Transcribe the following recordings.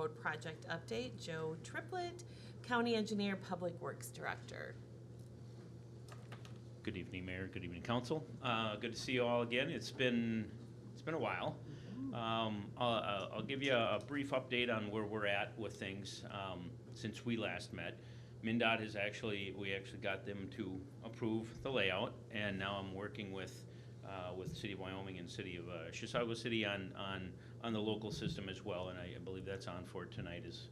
Road Project Update, Joe Triplett, County Engineer, Public Works Director. Good evening, Mayor. Good evening, Council. Good to see you all again. It's been a while. I'll give you a brief update on where we're at with things since we last met. MnDOT we actually got them to approve the layout, and now I'm working with the City of Wyoming and City of Chisago City on the local system as well, and I believe that's on for tonight's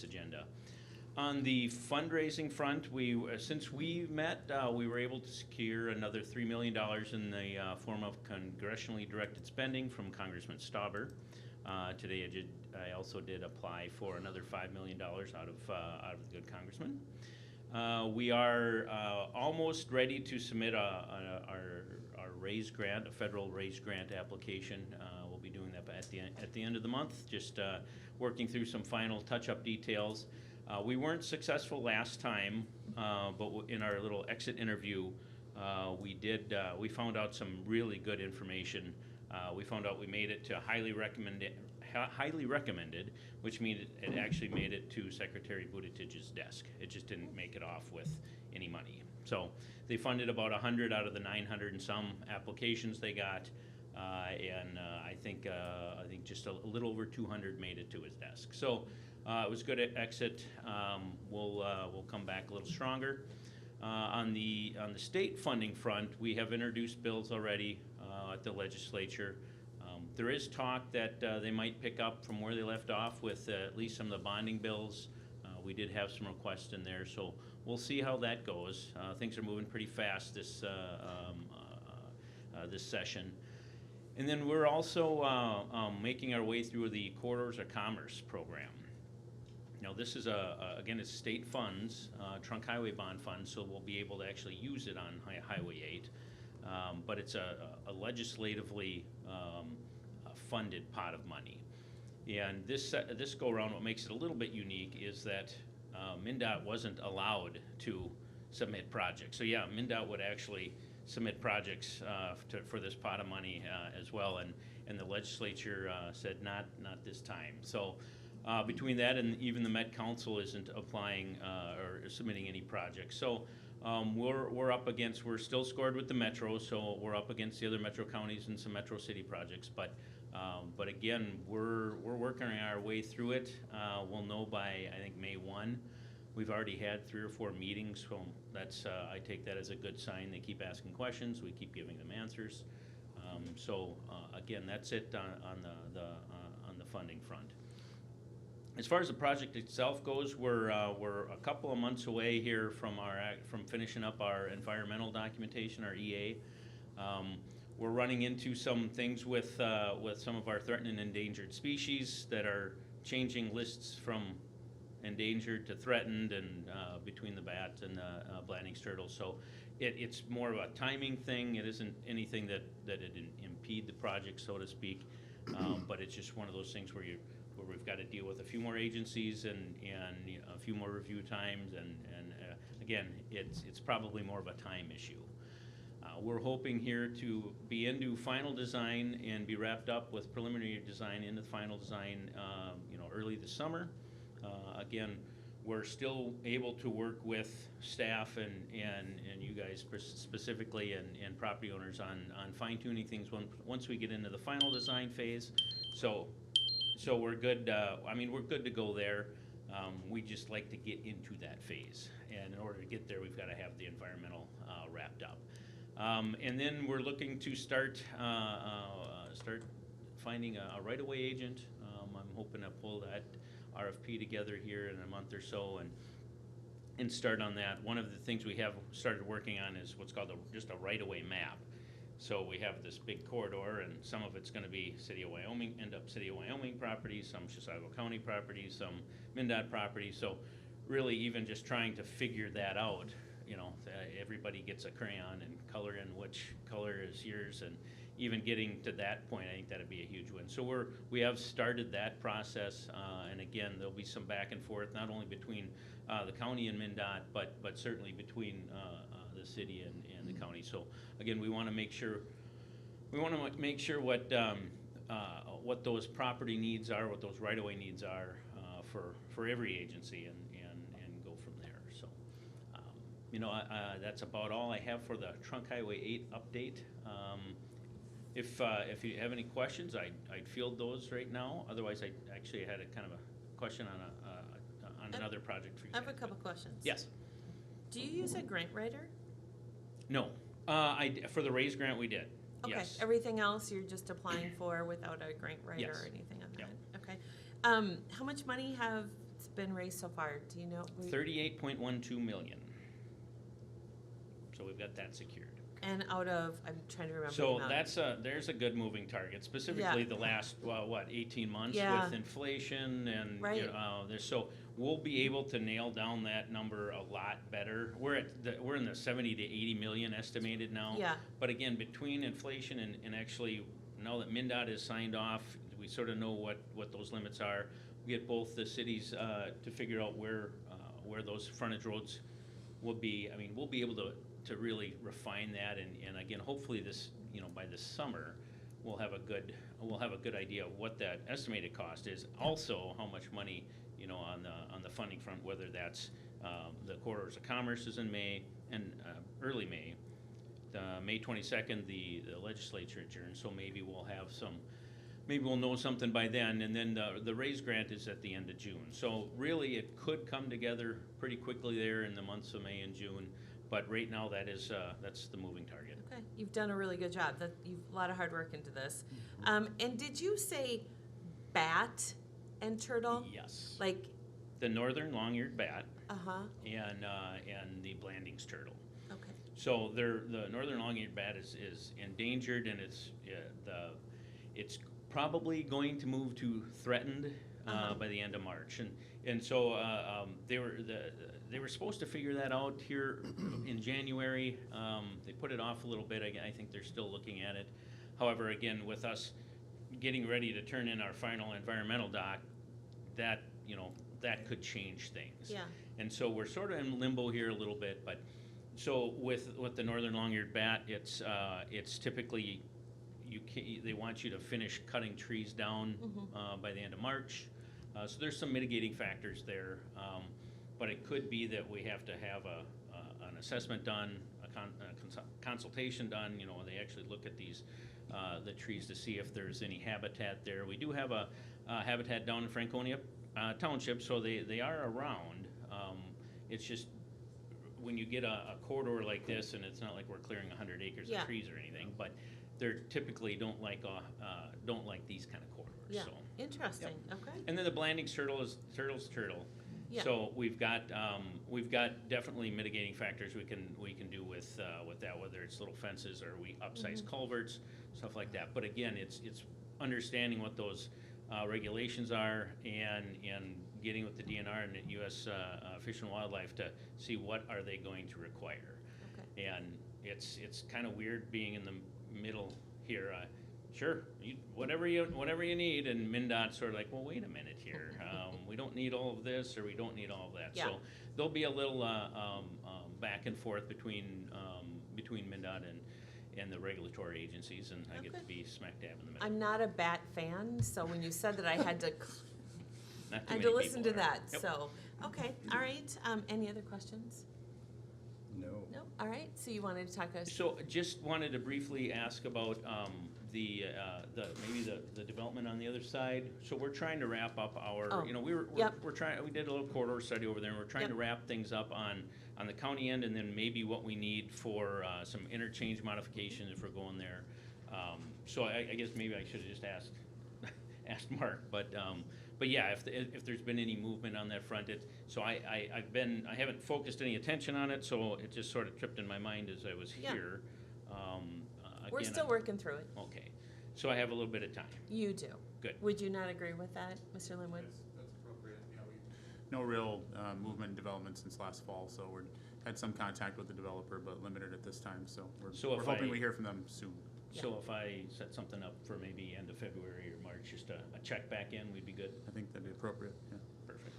agenda. On the fundraising front, since we met, we were able to secure another $3 million in the form of congressionally directed spending from Congressman Stauber. Today I also did apply for another $5 million out of the good congressman. We are almost ready to submit our RAISE grant, a federal RAISE grant application. We'll be doing that at the end of the month, just working through some final touch-up details. We weren't successful last time, but in our little exit interview, we found out some really good information. We found out we made it to highly recommended, which means it actually made it to Secretary Buttigieg's desk. It just didn't make it off with any money. So they funded about 100 out of the 900 and some applications they got, and I think just a little over 200 made it to his desk. So it was good at exit. We'll come back a little stronger. On the state funding front, we have introduced bills already at the legislature. There is talk that they might pick up from where they left off with at least some of the bonding bills. We did have some requests in there, so we'll see how that goes. Things are moving pretty fast this session. And then we're also making our way through the Corridors of Commerce program. Now this is again, it's state funds, trunk highway bond funds, so we'll be able to actually use it on Highway 8. But it's a legislatively funded pot of money. And this go around, what makes it a little bit unique is that MnDOT wasn't allowed to submit projects. So yeah, MnDOT would actually submit projects for this pot of money as well, and the legislature said not this time. So between that and even the Met Council isn't applying or submitting any projects. So we're still scored with the Metro, so we're up against the other Metro counties and some Metro City projects, but again, we're working our way through it. We'll know by, I think, May 1. We've already had 3 or 4 meetings, so that's I take that as a good sign. They keep asking questions, we keep giving them answers. Again, that's it on the funding front. As far as the project itself goes, we're a couple of months away here from finishing up our environmental documentation, our EA. We're running into some things with some of our threatened and endangered species that are changing lists from endangered to threatened, and between the bat and the Blanding's turtle. So it's more of a timing thing. It isn't anything that it impede the project, so to speak. But it's just one of those things where we've got to deal with a few more agencies and a few more review times, and again, it's probably more of a time issue. We're hoping here to be into final design and be wrapped up with preliminary design into the final design, early this summer. Again, we're still able to work with staff and you guys specifically and property owners on fine-tuning things once we get into the final design phase. So we're good. We're good to go there. We just like to get into that phase, and in order to get there, we've got to have the environmental wrapped up. And then we're looking to start finding a right-of-way agent. I'm hoping to pull that RFP together here in a month or so and start on that. One of the things we have started working on is what's called just a right-of-way map. So we have this big corridor, and some of it's going to be City of Wyoming properties, some Chisago County properties, some MnDOT properties. So really even just trying to figure that out, everybody gets a crayon and color in which color is yours, and even getting to that point, I think that'd be a huge win. So we have started that process, and again, there'll be some back and forth, not only between the county and MnDOT, but certainly between the city and the county. So again, we want to make sure what what those property needs are, what those right-of-way needs are for every agency, and go from there. So, that's about all I have for the Trunk Highway 8 update. If you have any questions, I'd field those right now. Otherwise, I actually had a kind of a question on another project for you. I have a couple questions. Yes. Do you use a grant writer? No. For the raise grant, we did. Okay. Yes. Everything else you're just applying for without a grant writer Yes. or anything on that? Yep. Okay. How much money has been raised so far? Do you know? 38.12 million. So we've got that secured. And out of, I'm trying to remember. the So amount. there's a good moving target, specifically Yeah. the last, 18 months Yeah. with inflation and, Right. so we'll be able to nail down that number a lot better. We're in the 70 to 80 million estimated now. Yeah. But again, between inflation and actually, now that MnDOT is signed off, we sort of know what those limits are. We get both the cities to figure out where those frontage roads will be. I mean, we'll be able to really refine that, and again, hopefully this, by this summer, we'll have a good idea of what that estimated cost is. Also, how much money, on the funding front, whether that's the corridors of commerce is in May and early May. May 22nd, the legislature adjourns, so maybe we'll know something by then, and then the raise grant is at the end of June. So really, it could come together pretty quickly there in the months of May and June. But right now, that's the moving target. Okay, you've done a really good job. You've a lot of hard work into this. And did you say bat and turtle? Yes. Like, The northern long-eared bat uh-huh, and the Blandings turtle. okay. So the northern long-eared bat is endangered, and it's probably going to move to threatened by the end of March, and so they were supposed to figure that out here in January. They put it off a little bit. I think they're still looking at it. However, again, with us getting ready to turn in our final environmental doc, that could change things. Yeah. And so we're sort of in limbo here a little bit, but so with the northern long-eared bat, it's typically they want you to finish cutting trees down by the end of March. So there's some mitigating factors there, but it could be that we have to have an assessment done, a consultation done. They actually look at the trees to see if there's any habitat there. We do have a habitat down in Franconia Township, so they are around. It's just when you get a corridor like this, and it's not like we're clearing 100 acres Yeah. of trees or anything, but they're typically don't like these kind of corridors. Yeah, So. interesting, okay. And then the Blandings turtle is turtle. Yeah. So we've got definitely mitigating factors we can do with that, whether it's little fences or we upsize culverts, stuff like that. But again, it's understanding what those regulations are and getting with the DNR and the U.S. Fish and Wildlife to see what are they going to require. Okay. And it's kind of weird being in the middle here. Sure, whatever you need, and MnDOT's sort of like, well, wait a minute here. We don't need all of this, or we don't need all of that. Yeah. So there'll be a little back and forth between MnDOT and the regulatory agencies, and I get to Okay. be smack dab in the middle. I'm not a bat fan, so when you said that, I had to, Not too I had many to listen to people are. that, Yep. so, okay, all right. Any other questions? No. No, all right, so you wanted to talk us, So just wanted to briefly ask about maybe the development on the other side. So we're trying to wrap up our, Oh, we did a little corridor study over there, and we're trying Yep. to wrap things up on the county end, and then maybe what we need for some interchange modifications if we're going there. So I guess maybe I should have just asked Mark, but yeah, if there's been any movement on that front, I haven't focused any attention on it, so it just sort of tripped in my mind as I was Yeah. here. we're Again, still working through it. Okay, so I have a little bit of time. You do. Good. Would you not agree with that, Mr. Linwood? That's appropriate. No real movement and development since last fall, so we had some contact with the developer, but limited at this time, so So we're if hoping I- we hear from them soon. So if I set something up for maybe end of February or March, just a check back in, we'd be good? I think that'd be appropriate, yeah. Perfect.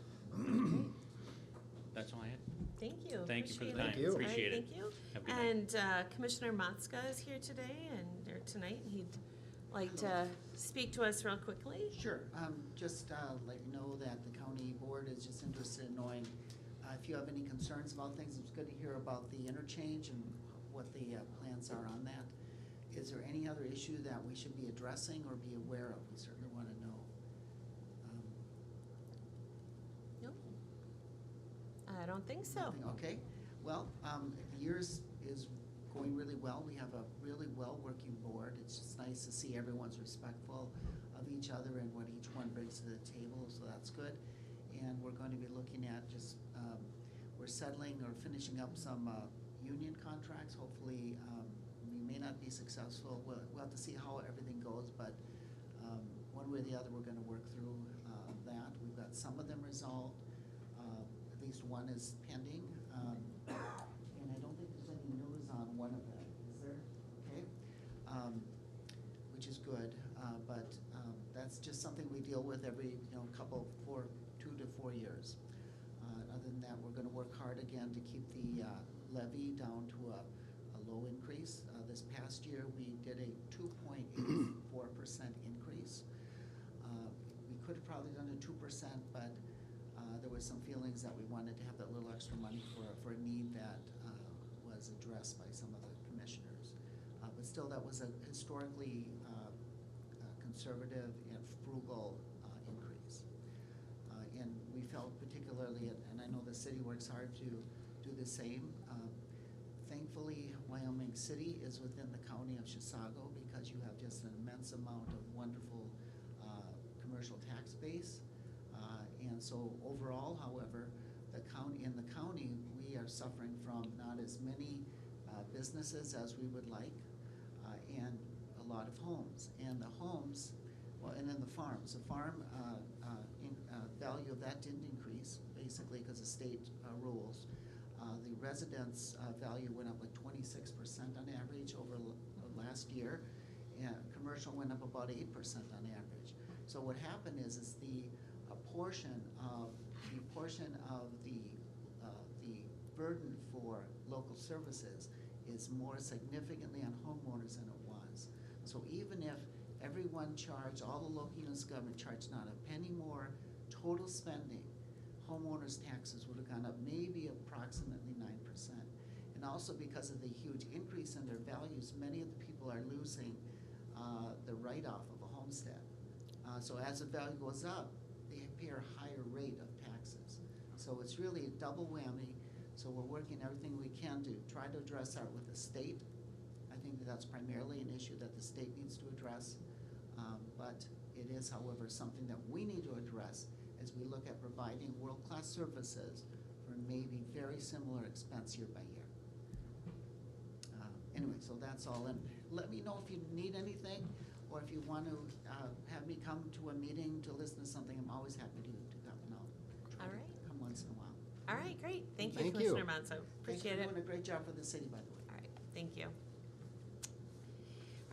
That's all I had. Thank you. Thank you for the Appreciate time. it. Thank you. Appreciate it. Thank you. Have a good night. And Commissioner Matska is here today or tonight. He'd like to speak to us real quickly? Sure, just let you know that the county board is just interested in knowing if you have any concerns about things. It's good to hear about the interchange and what the plans are on that. Is there any other issue that we should be addressing or be aware of? We certainly want to know. No. I don't think so. Nothing? Okay, well, the years is going really well. We have a really well-working board. It's just nice to see everyone's respectful of each other and what each one brings to the table, so that's good. And we're going to be looking at just, we're settling or finishing up some union contracts. Hopefully, we may not be successful. We'll have to see how everything goes, but one way or the other, we're going to work through that. We've got some of them resolved. At least one is pending. And I don't think there's any news on one of them, is there? Okay. Which is good, but that's just something we deal with every, couple, 2 to 4 years. Other than that, we're gonna work hard again to keep the levy down to a low increase. This past year, we did a 2.84% increase. We could have probably done a 2%, but there was some feelings that we wanted to have that little extra money for a need that was addressed by some of the commissioners. But still, that was a historically conservative and frugal increase. And we felt particularly, and I know the city works hard to do the same. Thankfully, Wyoming City is within the county of Chisago because you have just an immense amount of wonderful commercial tax base. And so overall, however, in the county, we are suffering from not as many businesses as we would like, and a lot of homes. And the homes, and then the farms. The farm value of that didn't increase, basically because of state rules. The residence value went up like 26% on average over last year, and commercial went up about 8% on average. So what happened is a portion of the burden for local services is more significantly on homeowners than it was. So even if everyone charged, all the local units of government charged not a penny more total spending, homeowners' taxes would have gone up maybe approximately 9%. And also because of the huge increase in their values, many of the people are losing the write-off of a homestead. So as the value goes up, they pay a higher rate of taxes. So it's really a double whammy. So we're working everything we can to try to address that with the state. I think that's primarily an issue that the state needs to address. But it is, however, something that we need to address as we look at providing world-class services for maybe very similar expense year by year. Anyway, so that's all. And let me know if you need anything, or if you want to have me come to a meeting to listen to something. I'm always happy to come and I'll try All to right. come once in a while. All right, great. Thank you, Thank you. Commissioner Manso. Appreciate it. Thanks for doing a great job for the city, by the way. All right, thank you.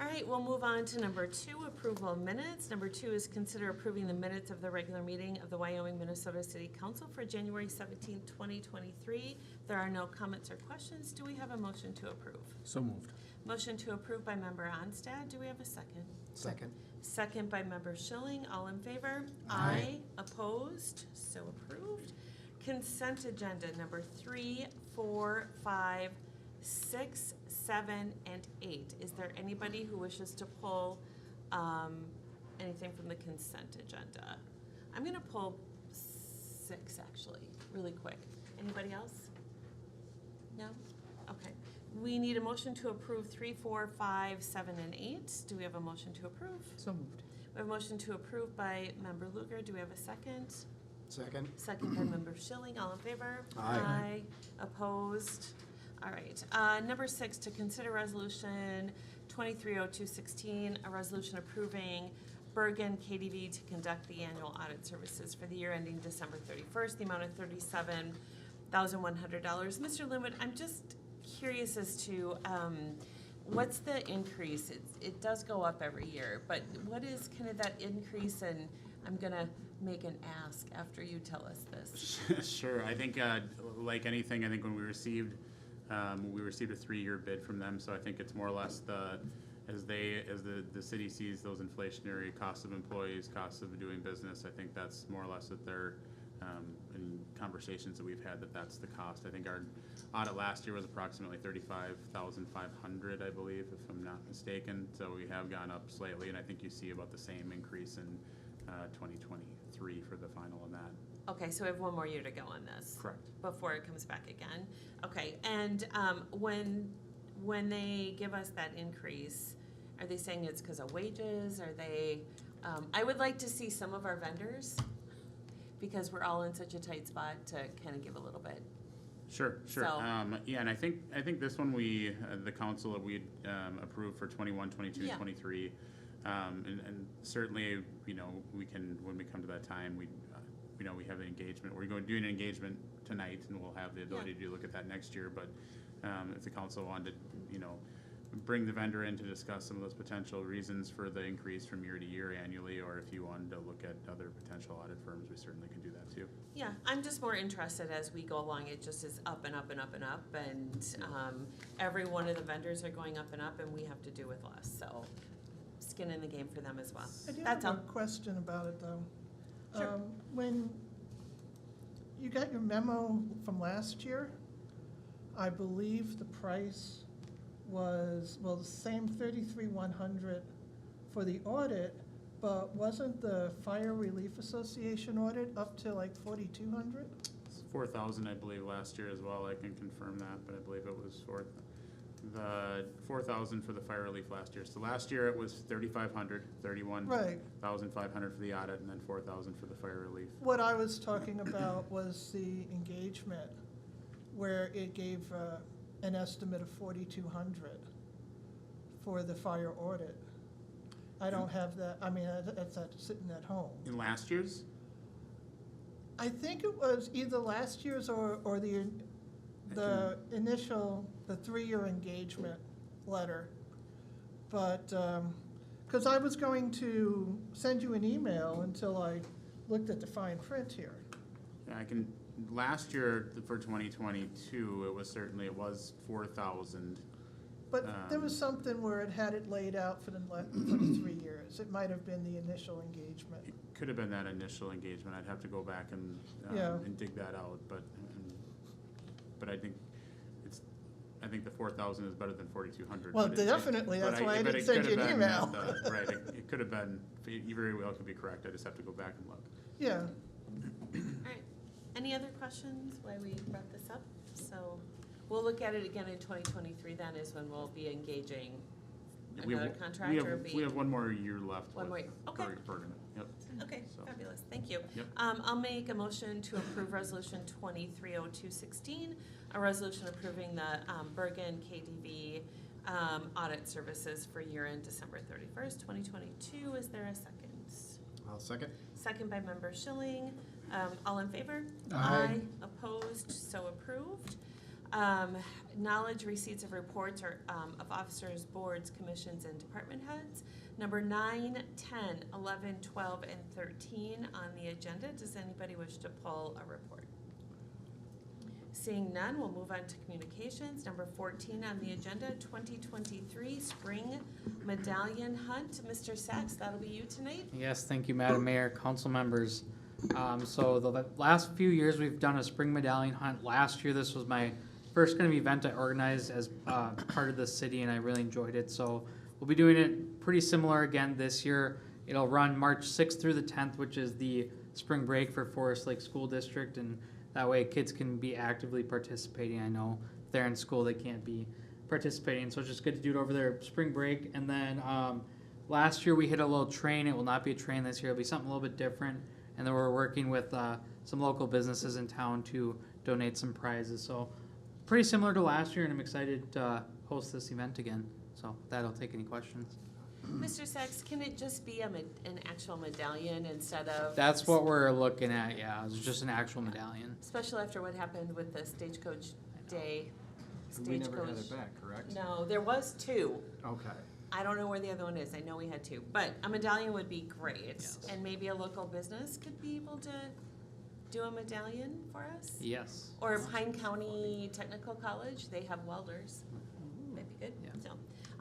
All right, we'll move on to number 2, approval of minutes. Number 2 is consider approving the minutes of the regular meeting of the Wyoming, Minnesota City Council for January 17, 2023. There are no comments or questions. Do we have a motion to approve? So moved. Motion to approve by Member Onstad. Do we have a second? Second. Second by Member Schilling. All in favor? Aye. Opposed? So approved. Consent agenda number 3, 4, 5, 6, 7, and 8. Is there anybody who wishes to pull anything from the consent agenda? I'm going to pull 6 actually, really quick. Anybody else? No? Okay. We need a motion to approve 3, 4, 5, 7, and 8. Do we have a motion to approve? So moved. We have a motion to approve by Member Luger. Do we have a second? Second. Second by Member Schilling. All in favor? Aye. Opposed? All right. Number 6, to consider resolution 230216, a resolution approving Bergen KDV to conduct the annual audit services for the year ending December 31st, the amount of $37,100. Mr. Linwood, I'm just curious as to what's the increase? It does go up every year, but what is kind of that increase? And I'm going to make an ask after you tell us this. Sure. I think, like anything, I think when we received a 3-year bid from them, so I think it's more or less as the city sees those inflationary costs of employees, costs of doing business, I think that's more or less what they're, in conversations that we've had, that's the cost. I think our audit last year was approximately 35,500, I believe, if I'm not mistaken. So we have gone up slightly, and I think you see about the same increase in 2023 for the final on that. Okay, so we have one more year to go on this. Correct. Before it comes back again. Okay, and when they give us that increase, are they saying it's because of wages? Are they, I would like to see some of our vendors, because we're all in such a tight spot, to kind of give a little bit. Sure. So- Yeah, and I think this one we, the council, we approved for 21, 22, Yeah. 23. And certainly, you know, we can, when we come to that time, we have an engagement. We're going to do an engagement tonight, and we'll have the ability to look at that next year. But if the council wanted to, you know, bring the vendor in to discuss some of those potential reasons for the increase from year to year annually, or if you wanted to look at other potential audit firms, we certainly can do that too. Yeah, I'm just more interested as we go along. It just is up and up and up and up, and every one of the vendors are going up, and we have to do with less. So skin in the game for them as well. I do That's have a all. question about it, though. Sure. When you got your memo from last year, I believe the price was, well, the same 33,100 for the audit, but wasn't the Fire Relief Association audit up to like 4,200? It's 4,000, I believe, last year as well. I can confirm that, but I believe it was the 4,000 for the fire relief last year. So last year it was 3,500, 31,500 for the audit, and then 4,000 for the fire relief. What I was talking about was the engagement, where it gave an estimate of 4,200 for the fire audit. I don't have that, I mean, that's sitting at home. In last year's? I think it was either last year's or the initial, the 3-year engagement letter. But, because I was going to send you an email until I looked at the fine print here. Yeah, I can, last year for 2022, it was 4,000. But there was something where it had it laid out for the 3 years. It might have been the initial engagement. It could have been that initial engagement. I'd have to go back and Yeah. and dig that out, but I think the 4,000 is better than 4,200. Well, but it- definitely, that's why I but didn't it send could you have an been email. at right, it could have been, you very well could be correct. I just have to go back and look. Yeah, All right. Any other questions why we brought this up? So we'll look at it again in 2023. Then is when we'll be engaging We another have- contract, we or have, be. we have one more year left. One with more year. Okay. Bergen. Yep. Okay, So- fabulous, thank you. Yep. I'll make a motion to approve resolution 230216, a resolution approving the Bergen KDV audit services for year-end December 31st, 2022. Is there a second? I'll second. Second by member Schilling. All in favor? Aye. Opposed, so approved. Knowledge receipts of reports or of officers, boards, commissions, and department heads. Number 9, 10, 11, 12, and 13 on the agenda. Does anybody wish to pull a report? Seeing none, we'll move on to communications. Number 14 on the agenda, 2023 Spring Medallion Hunt. Mr. Sachs, that'll be you tonight? Yes, thank you, Madam Mayor, council members. So the last few years, we've done a spring medallion hunt. Last year, this was my first kind of event I organized as part of the city, and I really enjoyed it. So we'll be doing it pretty similar again this year. It'll run March 6th through the 10th, which is the spring break for Forest Lake School District, and that way kids can be actively participating. I know if they're in school, they can't be participating, so it's just good to do it over their spring break. And then last year we hit a little train. It will not be a train this year. It'll be something a little bit different. And then we're working with some local businesses in town to donate some prizes. So pretty similar to last year, and I'm excited to host this event again. So with that, I'll take any questions. Mr. Sachs, can it just be an actual medallion instead of? That's what we're looking at, yeah. It's just an actual medallion. Especially after what happened with the Stagecoach Day. We never had Stagecoach- it back, correct? No, there was 2. Okay. I don't know where the other one is. I know we had 2, but a medallion would be great. Yes. And maybe a local business could be able to do a medallion for us? Yes. Or Pine County Technical College, they have welders. That'd be good. Yeah. So,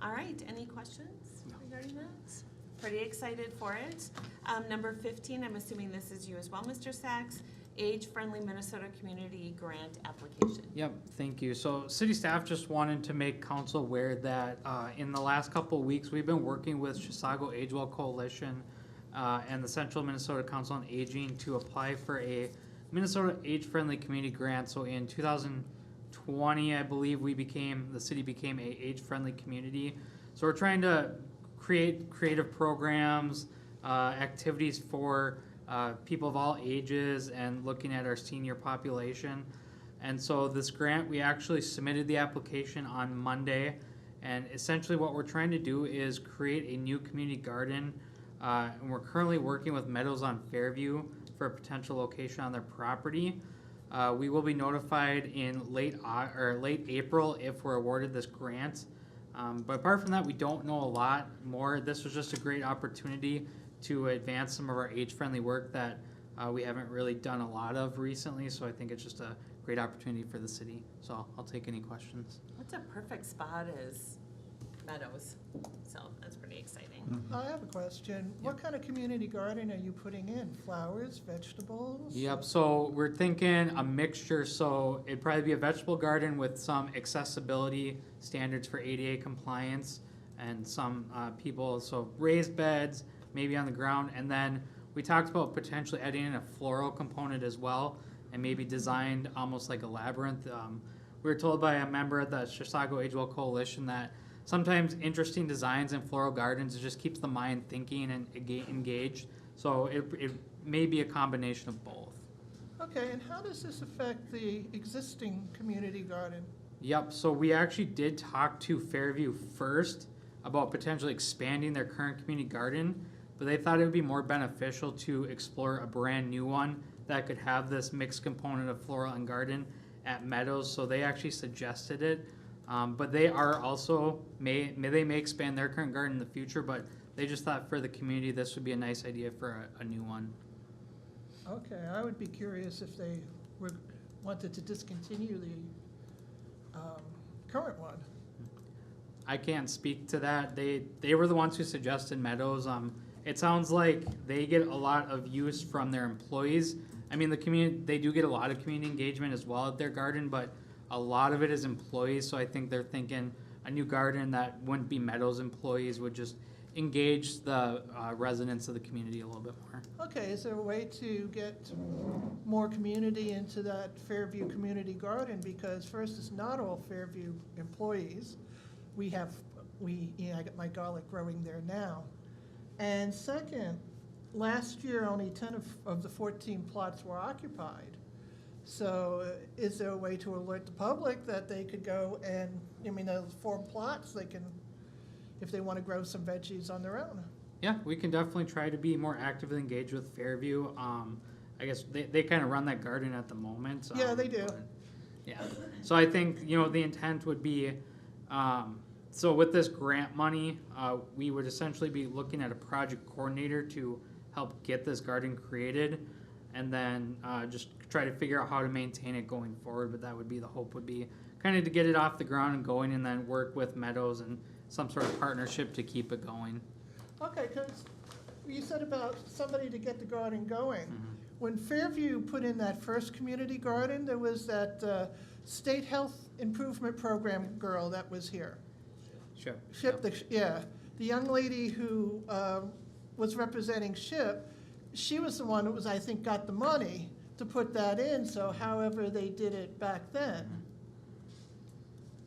All right, any questions regarding that? Pretty excited for it. Number 15, I'm assuming this is you as well, Mr. Sachs, Age-Friendly Minnesota Community Grant Application. Yep, thank you. So city staff just wanted to make council aware that in the last couple of weeks, we've been working with Chisago Agewell Coalition and the Central Minnesota Council on Aging to apply for a Minnesota Age-Friendly Community Grant. So in 2020, I believe the city became a age-friendly community. So we're trying to create creative programs, activities for people of all ages and looking at our senior population. And so this grant, we actually submitted the application on Monday. And essentially what we're trying to do is create a new community garden. And we're currently working with Meadows on Fairview for a potential location on their property. We will be notified in late April if we're awarded this grant. But apart from that, we don't know a lot more. This was just a great opportunity to advance some of our age-friendly work that we haven't really done a lot of recently. So I think it's just a great opportunity for the city. So I'll take any questions. What's a perfect spot is Meadows, so that's pretty exciting. I have a question. What kind of community garden are you putting in? Flowers, vegetables? Yep, so we're thinking a mixture, so it'd probably be a vegetable garden with some accessibility standards for ADA compliance and some people, so raised beds, maybe on the ground, and then we talked about potentially adding in a floral component as well, and maybe designed almost like a labyrinth. We were told by a member of the Chisago Agewell Coalition that sometimes interesting designs in floral gardens, it just keeps the mind thinking and engaged. So it may be a combination of both. Okay, and how does this affect the existing community garden? Yep, so we actually did talk to Fairview first about potentially expanding their current community garden, but they thought it would be more beneficial to explore a brand new one that could have this mixed component of floral and garden at Meadows, so they actually suggested it. But they are also, they may expand their current garden in the future, but they just thought for the community, this would be a nice idea for a new one. Okay, I would be curious if they wanted to discontinue the current one. I can't speak to that. They were the ones who suggested Meadows. It sounds like they get a lot of use from their employees. I mean, the community, they do get a lot of community engagement as well at their garden, but a lot of it is employees, so I think they're thinking a new garden that wouldn't be Meadows employees would just engage the residents of the community a little bit more. Okay, is there a way to get more community into that Fairview Community Garden? Because first, it's not all Fairview employees. I got my garlic growing there now. And second, last year, only 10 of the 14 plots were occupied. So is there a way to alert the public that they could go and, those 4 plots, they can, if they want to grow some veggies on their own? Yeah, we can definitely try to be more actively engaged with Fairview. I guess they kind of run that garden at the moment. Yeah, they do. Yeah, so I think, the intent would be, so with this grant money, we would essentially be looking at a project coordinator to help get this garden created, and then just try to figure out how to maintain it going forward. But that would be the hope, would be kind of to get it off the ground and going, and then work with Meadows and some sort of partnership to keep it going. Okay, because you said about somebody to get the garden going. Mm-hmm. When Fairview put in that first community garden, there was that state health improvement program girl that was here. Sure. The young lady who was representing SHIP, she was the one that was, I think, got the money to put that in, so however they did it back then.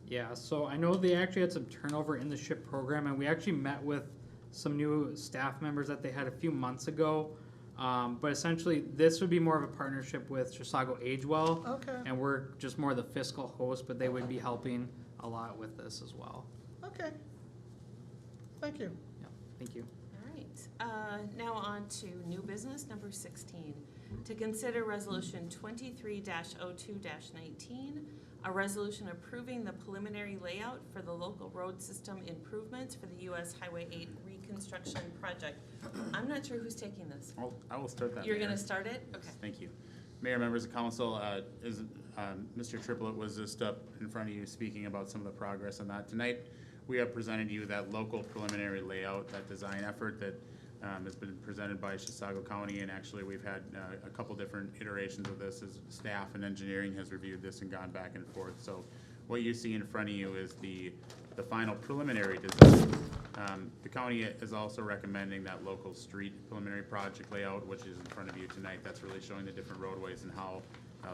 Yeah, so I know they actually had some turnover in the SHIP program, and we actually met with some new staff members that they had a few months ago. But essentially, this would be more of a partnership with Chisago Agewell. Okay. And we're just more the fiscal host, but they would be helping a lot with this as well. Okay. Thank you. Yeah, thank you. All right, now on to new business, number 16. To consider resolution 23-02-19, a resolution approving the preliminary layout for the local road system improvements for the US Highway 8 reconstruction project. I'm not sure who's taking this. I will start that. You're Mayor. gonna start it? Okay. Thank you. Mayor, members of council, Mr. Triplett was just up in front of you speaking about some of the progress on that. Tonight, we have presented you that local preliminary layout, that design effort that has been presented by Chisago County, and actually we've had a couple different iterations of this as staff and engineering has reviewed this and gone back and forth. So what you see in front of you is the final preliminary design. The county is also recommending that local street preliminary project layout, which is in front of you tonight. That's really showing the different roadways and how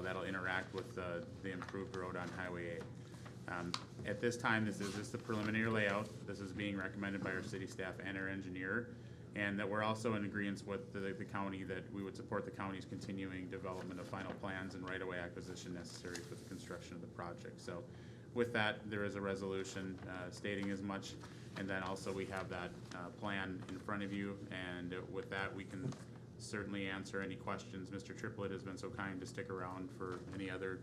that'll interact with the improved road on Highway 8. At this time, this is just the preliminary layout. This is being recommended by our city staff and our engineer, and that we're also in agreement with the county that we would support the county's continuing development of final plans and right-of-way acquisition necessary for the construction of the project. So with that, there is a resolution stating as much, and then also we have that plan in front of you, and with that, we can certainly answer any questions. Mr. Triplett has been so kind to stick around for any other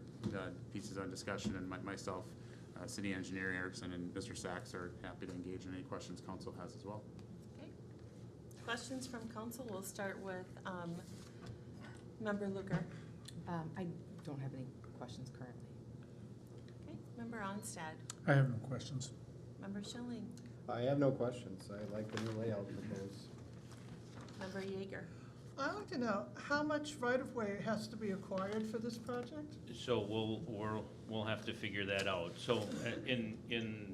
pieces on discussion, and myself, City Engineer Erickson and Mr. Sachs are happy to engage in any questions council has as well. Okay. Questions from council? We'll start with Member Luker. I don't have any questions currently. Okay. Member Onstad. I have no questions. Member Schilling. I have no questions. I like the new layout proposed. Member Yeager. I'd like to know, how much right-of-way has to be acquired for this project? So we'll have to figure that out. So in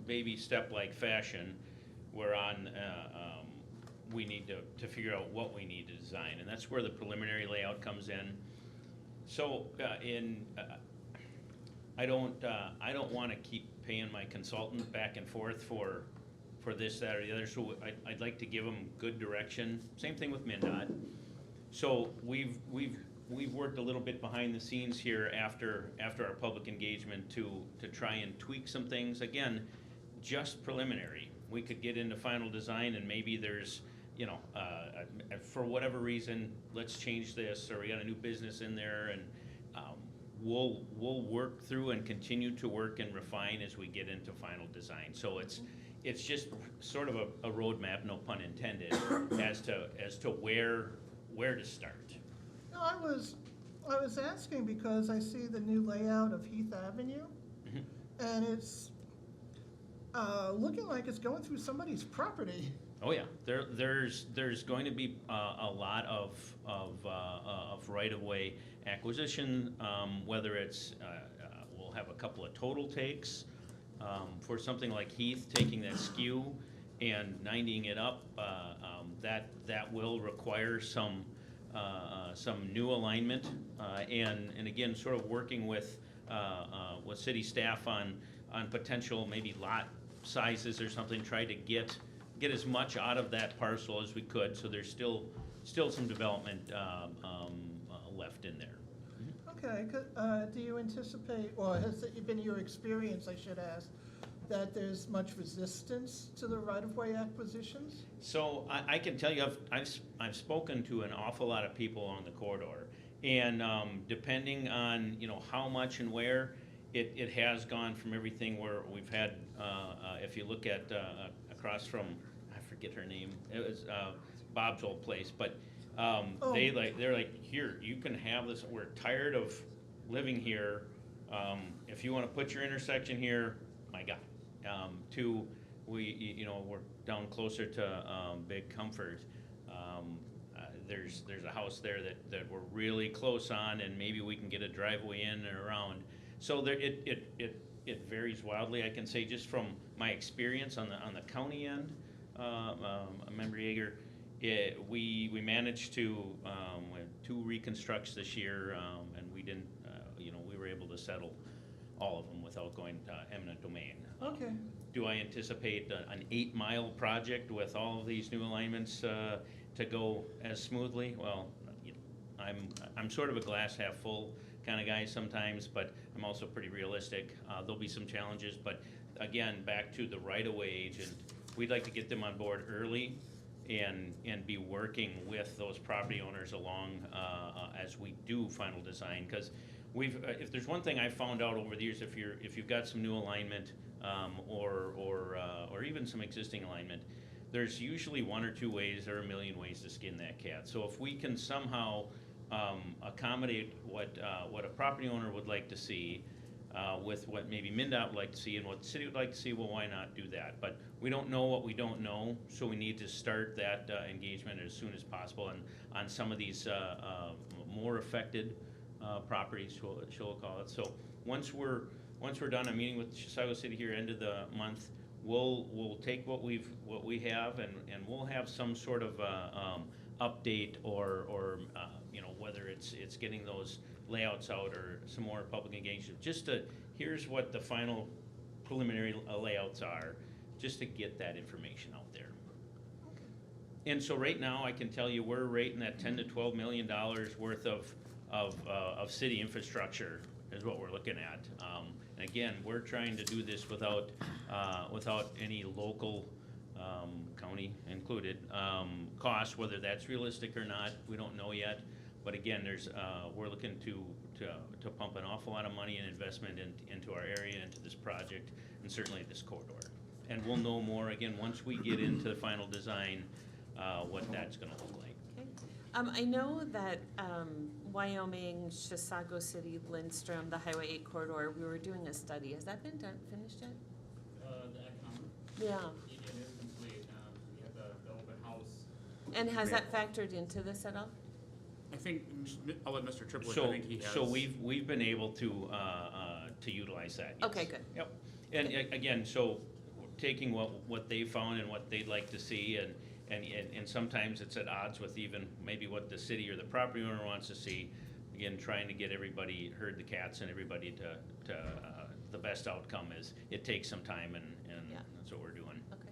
baby step-like fashion, we're on, we need to figure out what we need to design, and that's where the preliminary layout comes in. So I don't wanna keep paying my consultant back and forth for this, that, or the other, so I'd like to give them good direction. Same thing with MnDOT. So we've worked a little bit behind the scenes here after our public engagement to try and tweak some things. Again, just preliminary. We could get into final design and maybe there's, you know, for whatever reason, let's change this, or we got a new business in there, and we'll work through and continue to work and refine as we get into final design. So it's just sort of a roadmap, no pun intended, as to where to start. No, I was asking because I see the new layout of Heath Avenue, and it's looking like it's going through somebody's property. Oh yeah, there's going to be a lot of right-of-way acquisition, whether it's we'll have a couple of total takes for something like Heath, taking that skew and 90ing it up. That will require some new alignment, and again, sort of working with city staff on potential maybe lot sizes or something, try to get as much out of that parcel as we could, so there's still some development left in there. Okay, do you anticipate, or has it been your experience, I should ask, that there's much resistance to the right-of-way acquisitions? So I can tell you, I've spoken to an awful lot of people on the corridor, and depending on how much and where, it has gone from everything where we've had, if you look at across from, I forget her name, it was Bob's old place, but they're like, here, you can have this, we're tired of living here, if you want to put your intersection here, my God. We're down closer to Big Comfort. There's a house there that we're really close on, and maybe we can get a driveway in and around. So there, it varies wildly. I can say just from my experience on the county end, Member Yeager, we managed to we had 2 reconstructs this year, and we didn't, we were able to settle all of them without going to eminent domain. Okay. Do I anticipate an 8-mile project with all of these new alignments to go as smoothly? Well, I'm sort of a glass half full kind of guy sometimes, but I'm also pretty realistic. There'll be some challenges, but again, back to the right-of-way agent, we'd like to get them on board early and be working with those property owners along as we do final design, because if there's one thing I've found out over the years, if you've got some new alignment or even some existing alignment, there's usually 1 or 2 ways or a million ways to skin that cat. So if we can somehow accommodate what a property owner would like to see, with what maybe MnDOT would like to see and what the city would like to see, well, why not do that? But we don't know what we don't know, so we need to start that engagement as soon as possible on some of these more affected properties, she'll call it. So once we're done, I'm meeting with Chisago City here end of the month. We'll take what we have and we'll have some sort of update or you know, whether it's getting those layouts out or some more public engagement. Just to, here's what the final preliminary layouts are, just to get that information out there. And so right now, I can tell you, we're rating that $10 to $12 million worth of city infrastructure is what we're looking at. And again, we're trying to do this without any local, county included, costs, whether that's realistic or not, we don't know yet. But again, we're looking to pump an awful lot of money and investment into our area, into this project, and certainly this corridor. And we'll know more, again, once we get into the final design, what that's gonna look like. Okay. I know that Wyoming, Chisago City, Lindstrom, the Highway 8 corridor, we were doing a study. Has that been finished yet? The economic, Yeah. it is complete. We had the open house. And has that factored into this at all? I think, I'll let Mr. Triplett, I So, think he has. so we've been able to utilize that, yes. Okay, good. Yep, and again, so taking what they found and what they'd like to see, and sometimes it's at odds with even maybe what the city or the property owner wants to see. Again, trying to get everybody, herd the cats and everybody to the best outcome is, it takes some time and Yeah. that's what we're doing. Okay.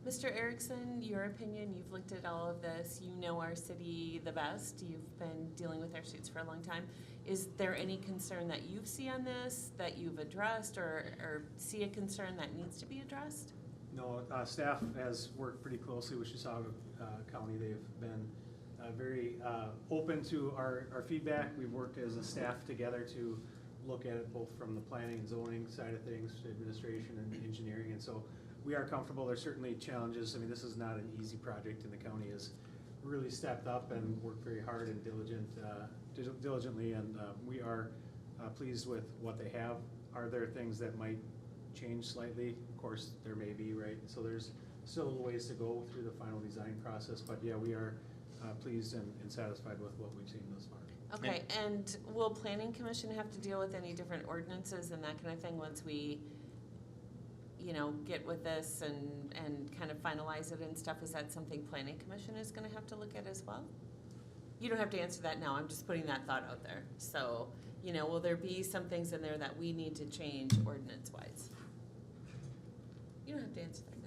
Mr. Erickson, your opinion, you've looked at all of this, you know our city the best, you've been dealing with our streets for a long time. Is there any concern that you see on this, that you've addressed, or see a concern that needs to be addressed? No, staff has worked pretty closely with Chisago County. They've been very open to our feedback. We've worked as a staff together to look at it both from the planning and zoning side of things, administration and engineering, and so we are comfortable. There's certainly challenges. I mean, this is not an easy project, and the county has really stepped up and worked very hard and diligently, and we are pleased with what they have. Are there things that might change slightly? Of course, there may be, right? So there's still a little ways to go through the final design process, but yeah, we are pleased and satisfied with what we've seen thus far. Okay, and will planning commission have to deal with any different ordinances and that kind of thing once we, you know, get with this and kind of finalize it and stuff? Is that something planning commission is gonna have to look at as well? You don't have to answer that now, I'm just putting that thought out there. So, you know, will there be some things in there that we need to change ordinance-wise? You don't have to answer that now.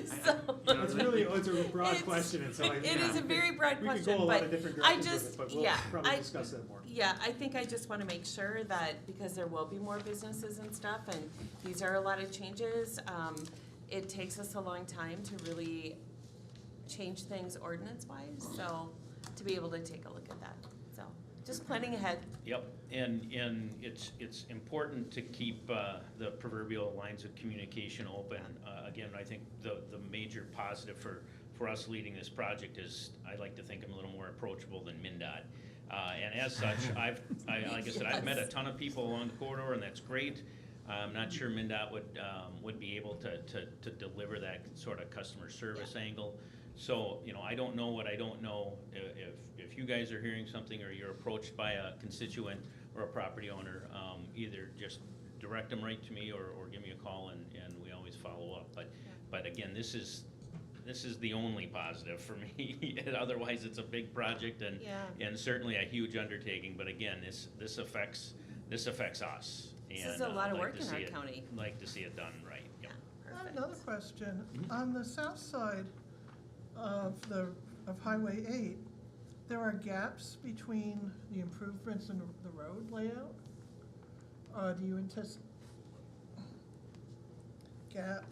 So- It's really, it's a broad question, and so I. It is a very broad We question, could go a lot of but different I directions with just, it, but we'll yeah, probably I, discuss that more. yeah, I think I just wanna make sure that, because there will be more businesses and stuff, and these are a lot of changes, it takes us a long time to really change things ordinance-wise, so, to be able to take a look at that, so, just planning ahead. Yep, and it's important to keep the proverbial lines of communication open. Again, I think the major positive for us leading this project is, I like to think I'm a little more approachable than MnDOT. And as such, like I said, I've met a ton of people along the corridor, and that's great. I'm not sure MnDOT would be able to deliver that sort of customer service angle. So, you know, I don't know what I don't know. If you guys are hearing something or you're approached by a constituent or a property owner, either just direct them right to me or give me a call, and we always follow up. But again, this is the only positive for me. Otherwise, it's a big project and certainly a huge undertaking. But again, this affects us. This is a lot of work in our it, county. Like to see it done right. Yep. Yeah, I have perfect. another question. On the south side of Highway 8, there are gaps between the improvements and the road layout? Do you anticipate gap?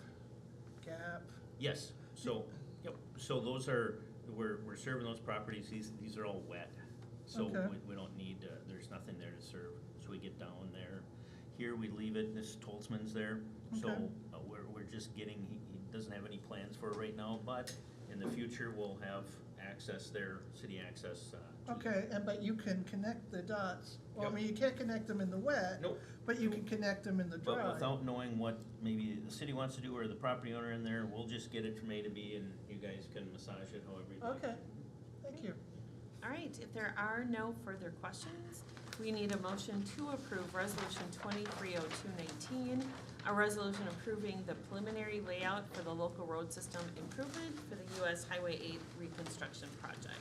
Yes, so, yep, so those are, we're serving those properties, these are all wet. So Okay. we don't need, there's nothing there to serve, so we get down there. Here we leave it, this Toltzman's there, so Okay. We're just getting, he doesn't have any plans for it right now, but in the future, we'll have access there, city access, Okay, but you can connect the dots. Well, I Yep. mean, you can't connect them in the wet. Nope. But you can connect them in the dry. But without knowing what maybe the city wants to do or the property owner in there, we'll just get it from A to B and you guys can massage it however you like. Okay, thank you. All right, if there are no further questions, we need a motion to approve Resolution 230219, a resolution approving the preliminary layout for the local road system improvement for the US Highway 8 reconstruction project.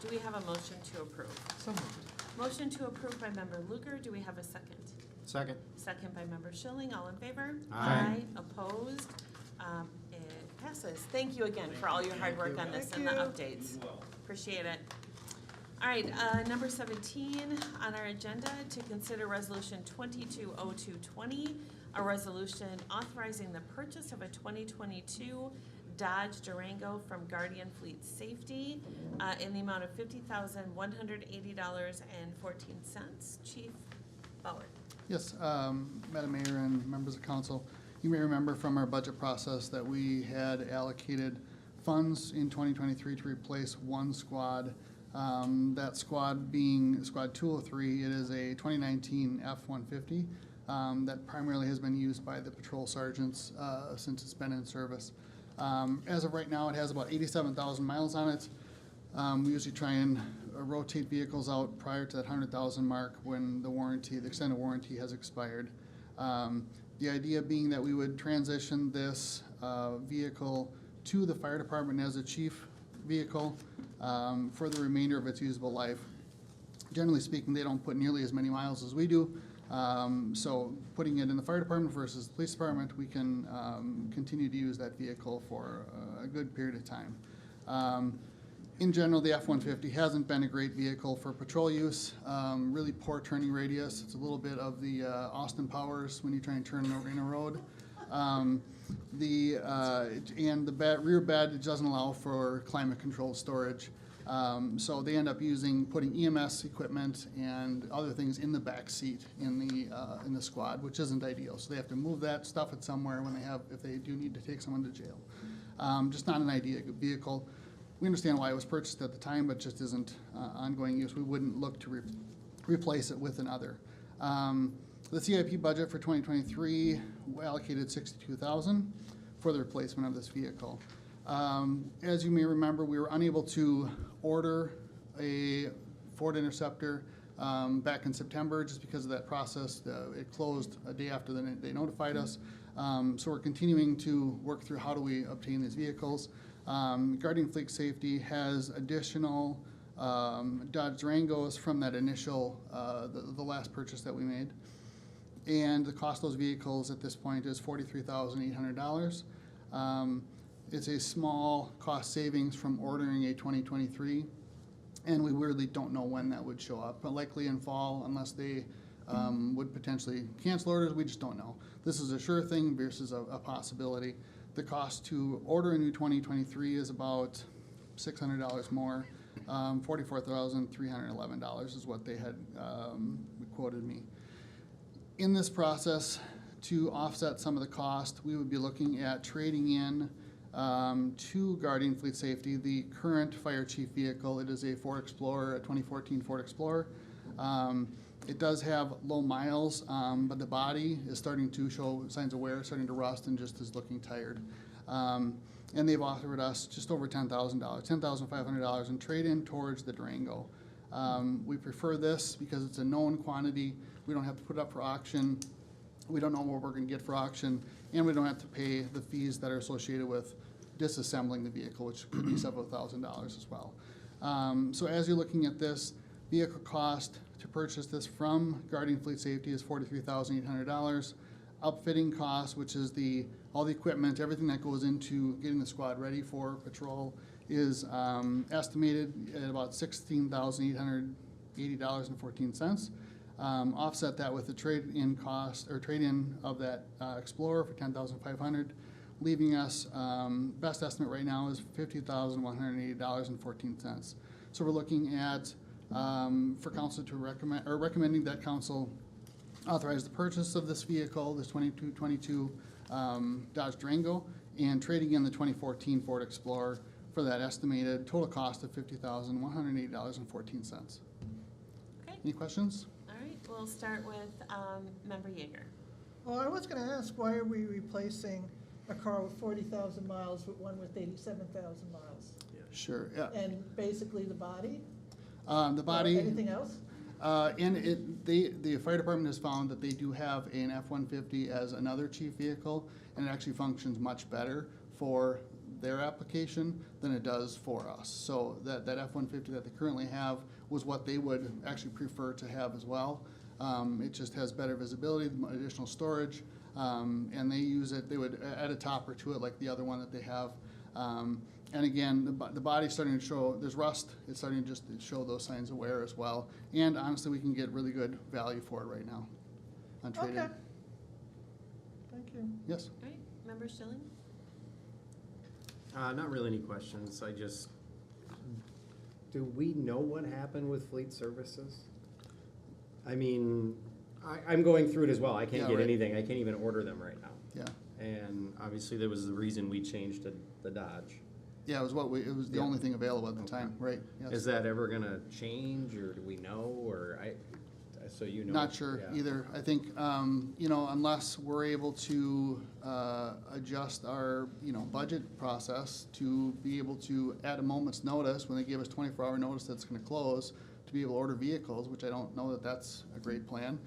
Do we have a motion to approve? So moved. Motion to approve by Member Luker. Do we have a second? Second. Second by Member Schilling. All in favor? Aye. Opposed? It passes. Thank you again for all your hard work on this and the Thank updates. You will. Appreciate it. All right, number 17 on our agenda, to consider Resolution 220220, a resolution authorizing the purchase of a 2022 Dodge Durango from Guardian Fleet Safety in the amount of $50,180.14. Chief Bauer. Yes, Madam Mayor and members of council, you may remember from our budget process that we had allocated funds in 2023 to replace one squad. That squad being Squad 203, it is a 2019 F-150 that primarily has been used by the patrol sergeants since it's been in service. As of right now, it has about 87,000 miles on it. We usually try and rotate vehicles out prior to that 100,000 mark when the extended warranty has expired. The idea being that we would transition this vehicle to the fire department as a chief vehicle for the remainder of its usable life. Generally speaking, they don't put nearly as many miles as we do. So putting it in the fire department versus the police department, we can continue to use that vehicle for a good period of time. In general, the F-150 hasn't been a great vehicle for patrol use. Really poor turning radius. It's a little bit of the Austin Powers when you try and turn in a road. And the rear bed doesn't allow for climate controlled storage. So they end up putting EMS equipment and other things in the back seat in the squad, which isn't ideal. So they have to move that, stuff it somewhere if they do need to take someone to jail. Just not an ideal vehicle. We understand why it was purchased at the time, but just isn't ongoing use. We wouldn't look to replace it with another. The CIP budget for 2023 allocated $62,000 for the replacement of this vehicle. As you may remember, we were unable to order a Ford Interceptor back in September just because of that process. It closed a day after they notified us. So we're continuing to work through how do we obtain these vehicles. Guardian Fleet Safety has additional Dodge Durangos from that initial, the last purchase that we made. And the cost of those vehicles at this point is $43,800. It's a small cost savings from ordering a 2023, and we really don't know when that would show up, but likely in fall unless they would potentially cancel orders. We just don't know. This is a sure thing versus a possibility. The cost to order a new 2023 is about $600 more. $44,311 is what they had quoted me. In this process, to offset some of the cost, we would be looking at trading in to Guardian Fleet Safety the current fire chief vehicle. It is a Ford Explorer, a 2014 Ford Explorer. It does have low miles, but the body is starting to show signs of wear, starting to rust, and just is looking tired. And they've offered us just over $10,000, $10,500 in trade-in towards the Durango. We prefer this because it's a known quantity. We don't have to put it up for auction. We don't know what we're going to get for auction, and we don't have to pay the fees that are associated with disassembling the vehicle, which could be several $1,000s as well. So as you're looking at this, vehicle cost to purchase this from Guardian Fleet Safety is $43,800. Upfitting cost, which is all the equipment, everything that goes into getting the squad ready for patrol, is estimated at about $16,880.14. Offset that with the trade-in cost or trade-in of that Explorer for $10,500, leaving us best estimate right now is $50,180.14. So we're looking at for council to recommending that council authorize the purchase of this vehicle, this 2022 Dodge Durango, and trading in the 2014 Ford Explorer for that estimated total cost of $50,180.14. Okay, Any questions? all right, we'll start with Member Yeager. Well, I was gonna ask, why are we replacing a car with 40,000 miles with one with 87,000 miles? Sure, yeah. And basically the body? The Or body. anything else? And the fire department has found that they do have an F-150 as another chief vehicle, and it actually functions much better for their application than it does for us. So that F-150 that they currently have was what they would actually prefer to have as well. It just has better visibility, additional storage, and they use it, they would add a topper to it like the other one that they have. And again, the body's starting to show, there's rust, it's starting to just show those signs of wear as well. And honestly, we can get really good value for it right now on trade-in. Okay. Thank you. Yes? All right, Member Schilling? Not really any questions, do we know what happened with fleet services? I mean, I'm going through it as well, I can't Yeah, get right. anything, I can't even order them right now. Yeah. And obviously, that was the reason we changed to the Dodge. Yeah, it was it was the Yeah. only thing available at the Okay. time, right? Yes. Is that ever gonna change, or do we know, or so you know? Not sure Yeah. either. I think, you know, unless we're able to adjust our, you know, budget process to be able to, at a moment's notice, when they give us 24-hour notice that's gonna close, to be able to order vehicles, which I don't know that that's a great plan.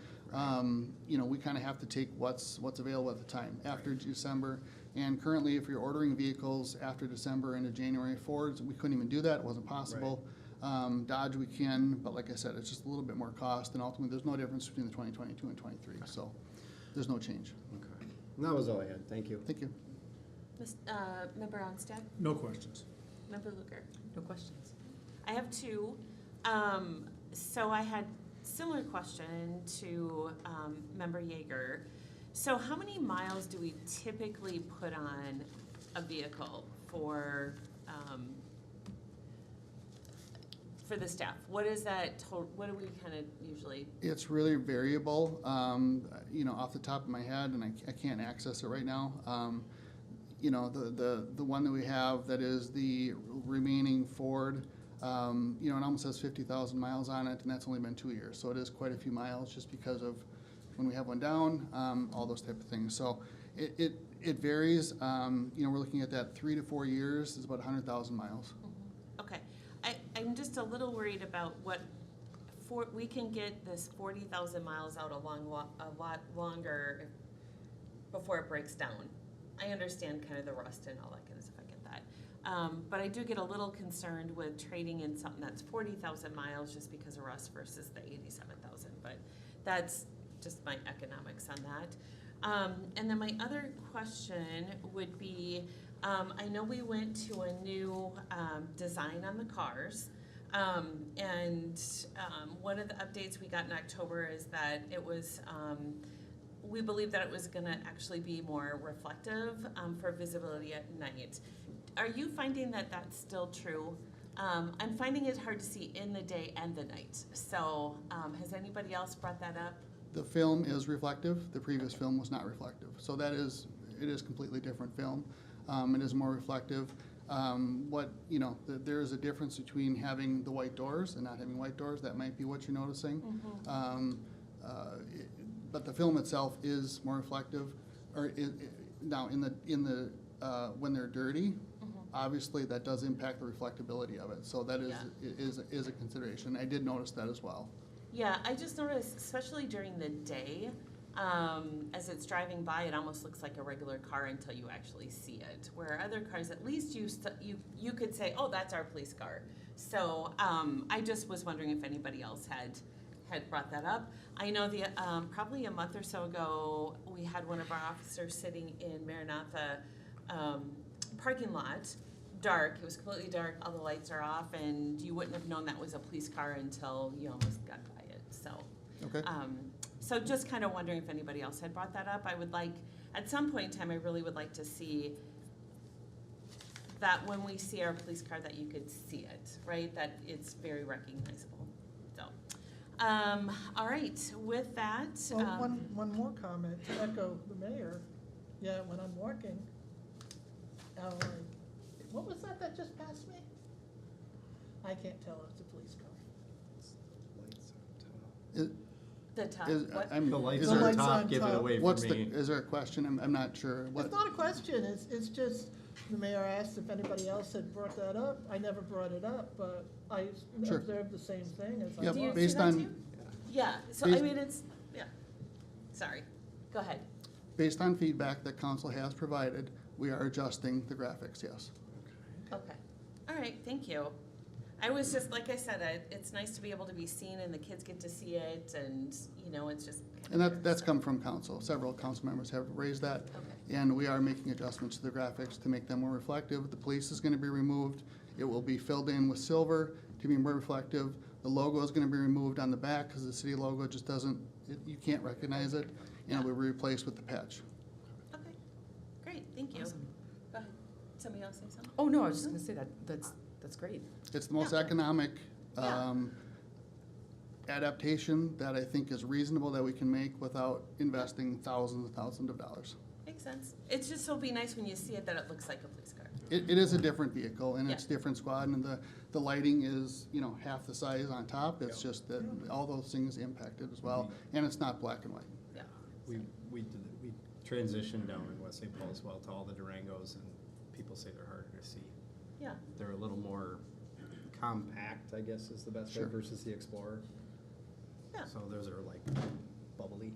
You know, we kind of have to take what's available at the time, after December. And currently, if you're ordering vehicles after December into January, Fords, we couldn't even do that, it wasn't possible. Dodge we can, but like I said, it's just a little bit more cost, and ultimately, there's no difference between the 2022 and 23, so there's no change. Okay. And that was all I had, thank you. Thank you. Member Onstad? No questions. Member Luker? No questions. I have two. So I had similar question to Member Yeager. So how many miles do we typically put on a vehicle for the staff? What is that total, what do we kind of usually? It's really variable, you know, off the top of my head, and I can't access it right now. You know, the one that we have that is the remaining Ford, you know, it almost has 50,000 miles on it, and that's only been 2 years. So it is quite a few miles just because of when we have one down, all those type of things. So it varies. You know, we're looking at that 3 to 4 years is about 100,000 miles. Okay, I'm just a little worried about we can get this 40,000 miles out a lot longer before it breaks down. I understand kind of the rust and all that kind of stuff, I get that. But I do get a little concerned with trading in something that's 40,000 miles just because of rust versus the 87,000, but that's just my economics on that. And then my other question would be, I know we went to a new design on the cars, and one of the updates we got in October is that it was, we believe that it was gonna actually be more reflective for visibility at night. Are you finding that that's still true? I'm finding it hard to see in the day and the night. So has anybody else brought that up? The film is reflective. The previous film was not reflective. So it is completely different film. It is more reflective. You know, there is a difference between having the white doors and not having white doors. That might be what you're noticing. But the film itself is more reflective. Now, when they're dirty, obviously that does impact the reflectability of it. So that is a consideration. I did notice that as well. Yeah, I just noticed, especially during the day, as it's driving by, it almost looks like a regular car until you actually see it. Where other cars, at least you could say, oh, that's our police car. So I just was wondering if anybody else had brought that up. I know probably a month or so ago, we had one of our officers sitting in Maranatha parking lot, dark. It was completely dark. All the lights are off, and you wouldn't have known that was a police car until you almost got by it. So, Okay. So just kind of wondering if anybody else had brought that up. I would like, at some point in time, I really would like to see that when we see our police car, that you could see it, right? That it's very recognizable. So, all right. With that, Well, one more comment to echo the mayor. Yeah, when I'm walking, What was that just passed me? I can't tell if it's a police car. The top, Is, what? I'm, The lights is The there, lights on on top give it top. away for what's the, me. is there a question? I'm not sure. What? It's not a question, it's just, the mayor asked if anybody else had brought that up. I never brought it up, but I Sure. observed the same thing as I Yeah, Do you was. see based that on- too? Yeah, so I based- mean, it's, yeah, sorry, go ahead. Based on feedback that council has provided, we are adjusting the graphics, yes. Okay, all right, thank you. I was just, like I said, it's nice to be able to be seen and the kids get to see it and, you know, it's just. And that's come from council. Several council members have raised that. Okay. And we are making adjustments to the graphics to make them more reflective. The police is gonna be removed. It will be filled in with silver to be more reflective. The logo is gonna be removed on the back because the city logo just doesn't, you can't recognize it. And it will be replaced with the patch. Okay, great, thank you. Awesome. Go ahead, somebody else say something? Oh, no, I was just gonna say that's great. It's the most Yeah. economic, Yeah. adaptation that I think is reasonable that we can make without investing thousands and thousands of dollars. Makes sense. It's just so be nice when you see it that it looks like a police car. It is a different vehicle and it's Yeah. different squad and the lighting is, you know, half the size on top. It's just that all those things impact it as well. And it's not black and white. Yeah. We transitioned down in West St. Paul as well to all the Durangos, and people say they're harder to see. Yeah, They're a little more compact, I guess is the best way, Sure. versus the Explorer. yeah, So those are like bubbly,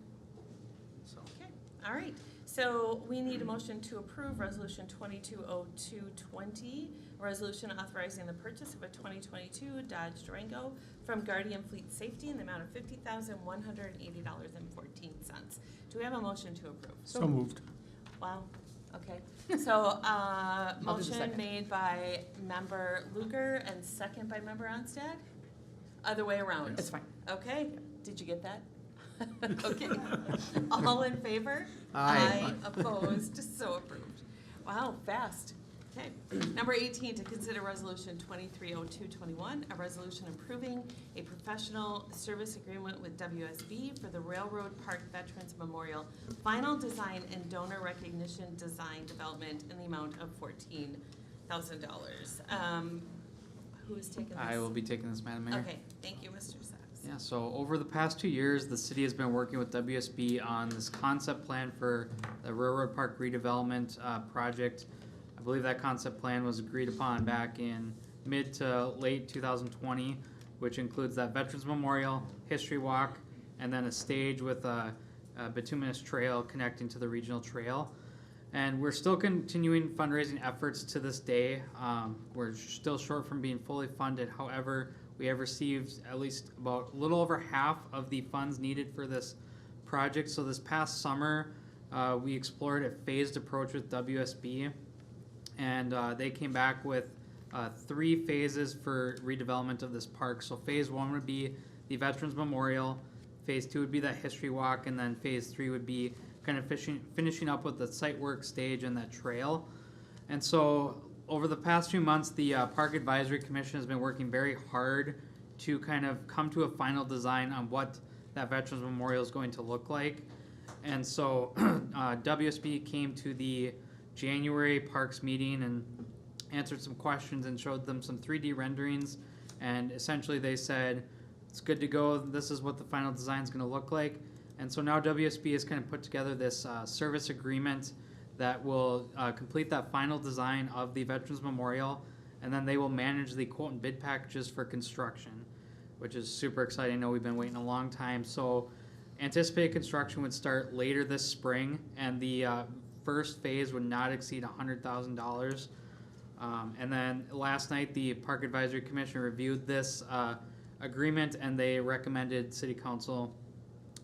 so. okay, all right. So we need a motion to approve Resolution 220220, a resolution authorizing the purchase of a 2022 Dodge Durango from Guardian Fleet Safety in the amount of $50,180.14. Do we have a motion to approve? So moved. Wow, okay. So, do the motion second. made by member Luker and second by member Onstad? Other way around? It's fine. Okay, did you get that? Okay. All in favor? Aye. Opposed, so approved. Wow, fast. Okay. Number 18, to consider resolution 230221, a resolution approving a professional service agreement with WSB for the Railroad Park Veterans Memorial final design and donor recognition design development in the amount of $14,000. Who is taking this? I will be taking this, Madam Mayor. Okay, thank you, Mr. Sacks. Yeah, so over the past 2 years, the city has been working with WSB on this concept plan for the Railroad Park redevelopment project. I believe that concept plan was agreed upon back in mid to late 2020, which includes that Veterans Memorial, History Walk, and then a stage with a bituminous trail connecting to the regional trail. And we're still continuing fundraising efforts to this day. We're still short from being fully funded. However, we have received at least about a little over half of the funds needed for this project. So this past summer, we explored a phased approach with WSB, and they came back with 3 phases for redevelopment of this park. So phase 1 would be the Veterans Memorial, phase 2 would be that History Walk, and then phase 3 would be kind of finishing up with the site work stage and that trail. And so over the past few months, the Park Advisory Commission has been working very hard to kind of come to a final design on what that Veterans Memorial is going to look like. And so WSB came to the January Parks meeting and answered some questions and showed them some 3D renderings. And essentially they said, it's good to go, this is what the final design is going to look like. And so now WSB has kind of put together this service agreement that will complete that final design of the Veterans Memorial, and then they will manage the quote and bid packages for construction, which is super exciting. I know we've been waiting a long time. So anticipated construction would start later this spring, and the first phase would not exceed $100,000. And then last night, the Park Advisory Commission reviewed this agreement, and they recommended City Council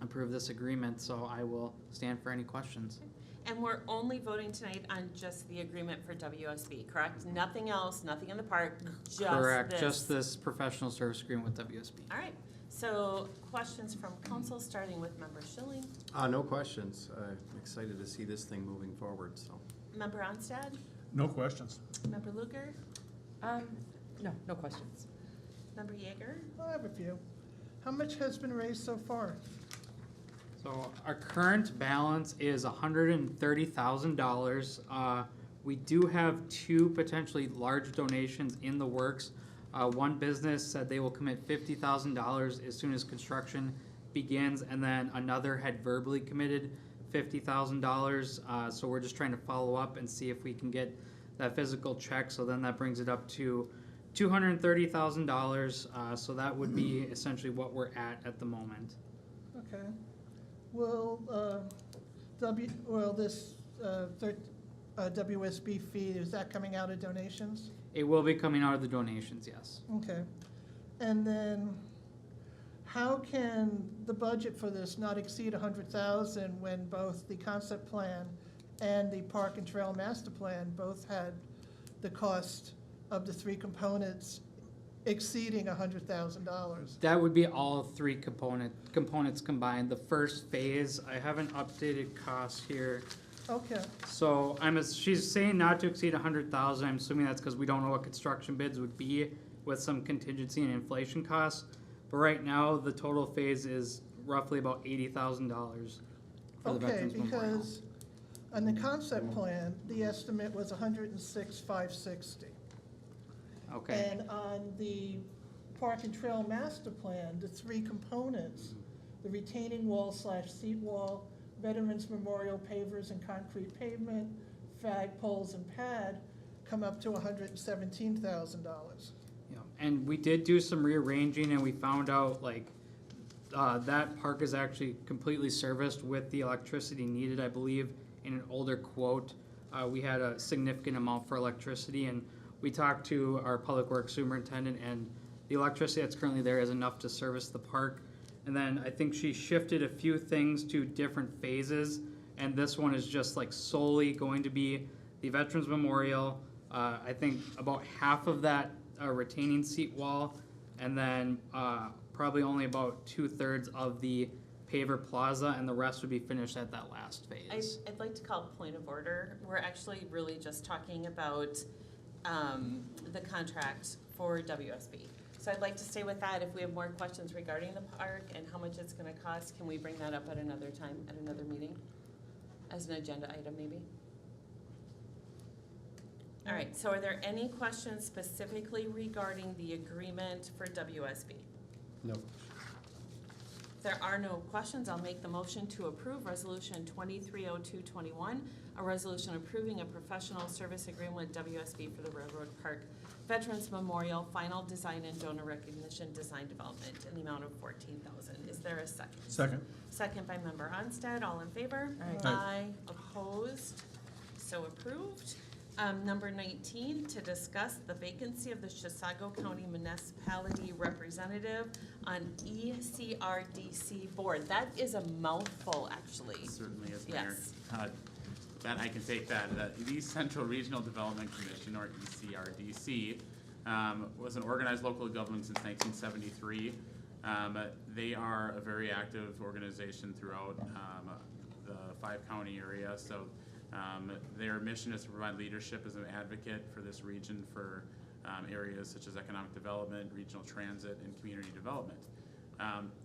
approve this agreement. So I will stand for any questions. And we're only voting tonight on just the agreement for WSB, correct? Nothing else, nothing in the park, just this? Correct, just this professional service agreement with WSB. All right, so questions from council, starting with member Schilling. No questions. I'm excited to see this thing moving forward, so. Member Onstad? No questions. Member Luker? No questions. Member Yeager? I have a few. How much has been raised so far? So our current balance is $130,000. We do have two potentially large donations in the works. One business said they will commit $50,000 as soon as construction begins, and then another had verbally committed $50,000. So we're just trying to follow up and see if we can get that physical check. So then that brings it up to $230,000. So that would be essentially what we're at the moment. Okay. Will, this WSB fee, is that coming out of donations? It will be coming out of the donations, yes. Okay. And then, how can the budget for this not exceed $100,000 when both the concept plan and the park and trail master plan both had the cost of the three components exceeding $100,000? That would be all three components combined. The first phase, I have an updated cost here. Okay, So she's saying not to exceed 100,000. I'm assuming that's because we don't know what construction bids would be with some contingency and inflation costs. But right now, the total phase is roughly about $80,000 for the okay, Veterans Memorial. because on the concept plan, the estimate was $106,560. Okay, And on the Park and Trail Master Plan, the three components, the retaining wall / seat wall, Veterans Memorial pavers and concrete pavement, flag poles and pad, come up to $117,000. yeah. And we did do some rearranging, and we found out that park is actually completely serviced with the electricity needed. I believe in an older quote, we had a significant amount for electricity, and we talked to our public works superintendent, and the electricity that's currently there is enough to service the park. And then I think she shifted a few things to different phases, and this one is just solely going to be the Veterans Memorial. I think about half of that retaining seat wall, and then probably only about 2/3 of the paver plaza, and the rest would be finished at that last phase. I'd like to call a point of order. We're actually really just talking about the contract for WSB. So I'd like to stay with that. If we have more questions regarding the park and how much it's gonna cost, can we bring that up at another time, at another meeting? As an agenda item, maybe? All right, so are there any questions specifically regarding the agreement for WSB? No. If there are no questions, I'll make the motion to approve Resolution 230221, a resolution approving a professional service agreement with WSB for the Railroad Park Veterans Memorial Final Design and Donor Recognition Design Development in the amount of $14,000. Is there a second? Second. Second by Member Onstead. All in favor? Aye. Aye. Opposed? So approved. Number 19, to discuss the vacancy of the Chisago County Municipality Representative on ECRDC Board. That is a mouthful, actually. It certainly is, Mayor. Yes. That I can take that. The East Central Regional Development Commission, or ECRDC, was an organized local government since 1973. They are a very active organization throughout the 5-county area. So their mission is to provide leadership as an advocate for this region for areas such as economic development, regional transit, and community development.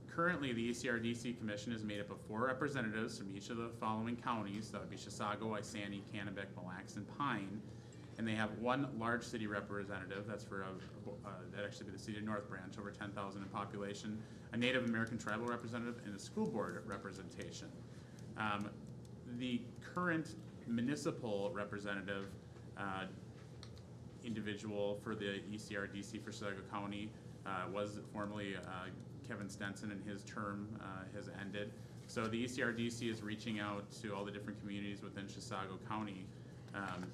Currently, the ECRDC Commission is made up of 4 representatives from each of the following counties. That would be Chisago, Isani, Kennebec, Mille Lacs, and Pine. And they have 1 large city representative, that's for, that'd actually be the city of North Branch, over 10,000 in population, a Native American tribal representative, and a school board representation. The current municipal representative individual for the ECRDC for Chisago County was formerly Kevin Stenson, and his term has ended. So the ECRDC is reaching out to all the different communities within Chisago County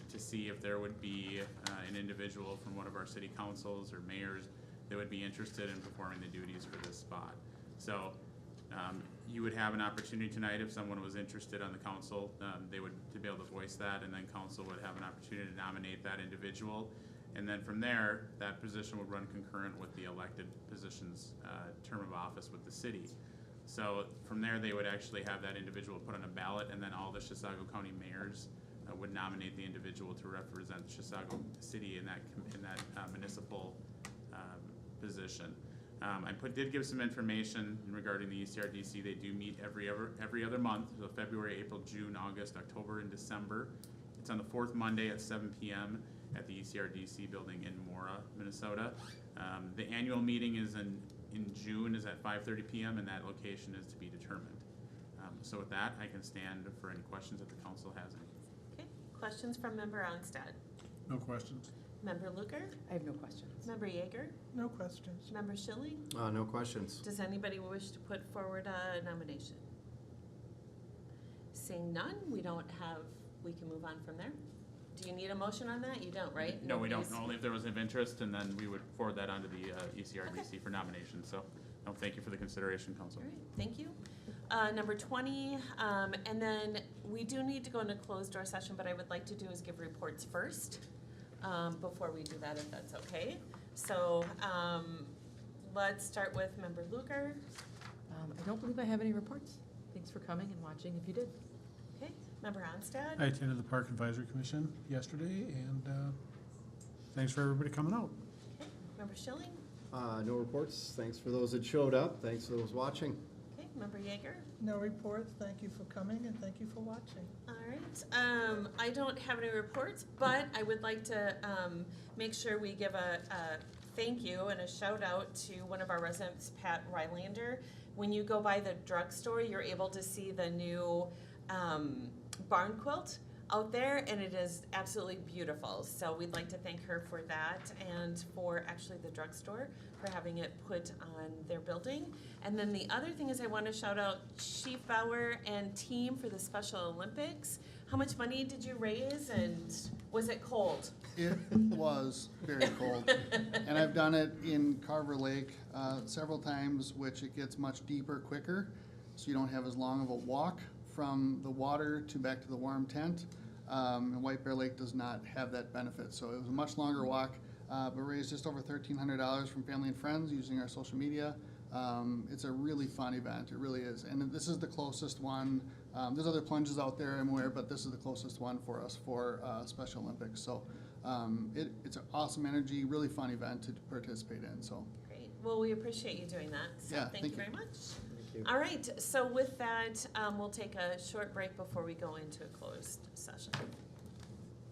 to see if there would be an individual from one of our city councils or mayors that would be interested in performing the duties for this spot. So you would have an opportunity tonight if someone was interested on the council, they would to be able to voice that, and then council would have an opportunity to nominate that individual. And then from there, that position would run concurrent with the elected position's term of office with the city. So from there, they would actually have that individual put on a ballot, and then all the Chisago County mayors would nominate the individual to represent Chisago City in that municipal position. I did give some information regarding the ECRDC. They do meet every other month, so February, April, June, August, October, and December. It's on the fourth Monday at 7 p.m. at the ECRDC building in Mora, Minnesota. The annual meeting is in June, is at 5:30 p.m., and that location is to be determined. So with that, I can stand for any questions if the council has any. Okay, questions from Member Onstad? No questions. Member Luker? I have no questions. Member Yeager? No questions. Member Schilling? No questions. Does anybody wish to put forward a nomination? Seeing none, we can move on from there. Do you need a motion on that? You don't, right? No, we don't. Nobody's- Only if there was of interest, and then we would forward that on to the ECRDC for nomination. So, no, thank you for the consideration, council. All right, thank you. Number 20, and then we do need to go into closed door session, but I would like to do is give reports first, before we do that, if that's okay. So, let's start with Member Luker. I don't believe I have any reports. Thanks for coming and watching if you did. Okay, Member Onstad. I attended the Park Advisory Commission yesterday, and thanks for everybody coming out. Okay, Member Schilling. No reports. Thanks for those that showed up. Thanks for those watching. Okay, Member Yeager. No reports. Thank you for coming and thank you for watching. All right, I don't have any reports, but I would like to make sure we give a thank you and a shout out to one of our residents, Pat Rylander. When you go by the drugstore, you're able to see the new barn quilt out there, and it is absolutely beautiful. So we'd like to thank her for that, and for actually the drugstore for having it put on their building. And then the other thing is I want to shout out Chief Bauer and team for the Special Olympics. How much money did you raise, and was it cold? It was very cold, and I've done it in Carver Lake several times, which it gets much deeper quicker, so you don't have as long of a walk from the water to back to the warm tent. And White Bear Lake does not have that benefit, so it was a much longer walk, but raised just over $1,300 from family and friends using our social media. It's a really fun event, it really is, and this is the closest one. There's other plunges out there, I'm aware, but this is the closest one for us for Special Olympics. So it's an awesome energy, really fun event to participate in. So Great. Well, we appreciate you doing that. So Yeah, thank you thank very you. much. Thank you. All right. So with that, we'll take a short break before we go into a closed